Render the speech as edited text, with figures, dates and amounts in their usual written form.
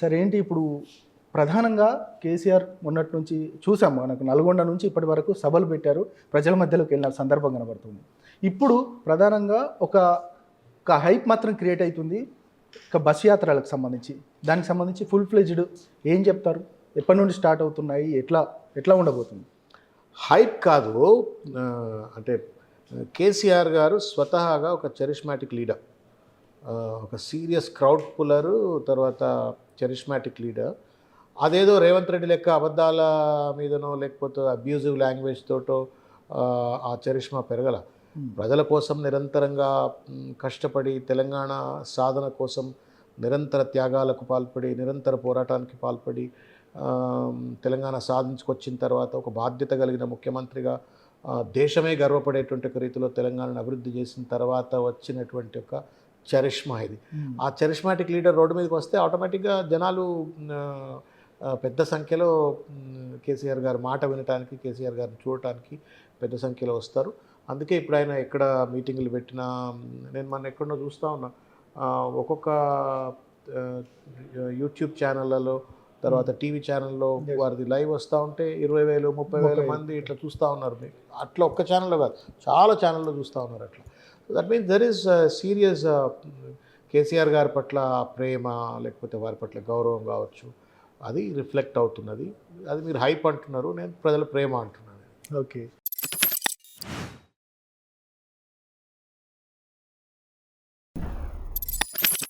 సరే ఏంటి ఇప్పుడు ప్రధానంగా కేసీఆర్ మొన్నటి నుంచి చూసాం, మనకు నల్గొండ నుంచి ఇప్పటి వరకు సభలు పెట్టారు, ప్రజల మధ్యలోకి వెళ్ళిన సందర్భం కనబడుతుంది. ఇప్పుడు ప్రధానంగా ఒక హైప్ మాత్రం క్రియేట్ అవుతుంది ఒక బస్ యాత్రలకు సంబంధించి. దానికి సంబంధించి ఫుల్ ఫ్లెడ్జ్డ్ ఏం చెప్తారు? ఎప్పటి నుండి స్టార్ట్ అవుతున్నాయి? ఎట్లా ఎట్లా ఉండబోతుంది? హైప్ కాదు, అంటే కేసీఆర్ గారు స్వతహాగా ఒక చరిష్మాటిక్ లీడర్, ఒక సీరియస్ క్రౌడ్ పుల్లరు, తర్వాత చరిష్మాటిక్ లీడర్. అదేదో రేవంత్ రెడ్డి లెక్క అబద్ధాల మీదనో లేకపోతే అబ్యూజివ్ లాంగ్వేజ్ తోటో ఆ చరిష్మా పెరగల. ప్రజల కోసం నిరంతరంగా కష్టపడి తెలంగాణ సాధన కోసం నిరంతర త్యాగాలకు పాల్పడి, నిరంతర పోరాటానికి పాల్పడి తెలంగాణ సాధించుకొచ్చిన తర్వాత ఒక బాధ్యత కలిగిన ముఖ్యమంత్రిగా దేశమే గర్వపడేటువంటి ఒక రీతిలో తెలంగాణను అభివృద్ధి చేసిన తర్వాత వచ్చినటువంటి ఒక చరిష్మా ఇది. ఆ చరిష్మాటిక్ లీడర్ రోడ్డు మీదకి వస్తే ఆటోమేటిక్గా జనాలు పెద్ద సంఖ్యలో కేసీఆర్ గారి మాట వినటానికి, కేసీఆర్ గారిని చూడటానికి పెద్ద సంఖ్యలో వస్తారు. అందుకే ఇప్పుడు ఆయన ఎక్కడ మీటింగులు పెట్టినా, నేను మొన్న ఎక్కడో చూస్తూ ఉన్నా, ఒక్కొక్క యూట్యూబ్ ఛానళ్ళలో, తర్వాత టీవీ ఛానల్లో వారిది లైవ్ వస్తూ ఉంటే 20,000 30,000 మంది ఇట్లా చూస్తూ ఉన్నారు. అట్లా ఒక్క ఛానల్లో కాదు, చాలా ఛానల్లో చూస్తూ ఉన్నారు అట్లా. That means there is serious KCR గారి పట్ల ప్రేమ, లేకపోతే వారి పట్ల గౌరవం కావచ్చు, అది రిఫ్లెక్ట్ అవుతున్నది. అది మీరు హైప్ అంటున్నారు, నేను ప్రజల ప్రేమ అంటున్నాను. ఓకే.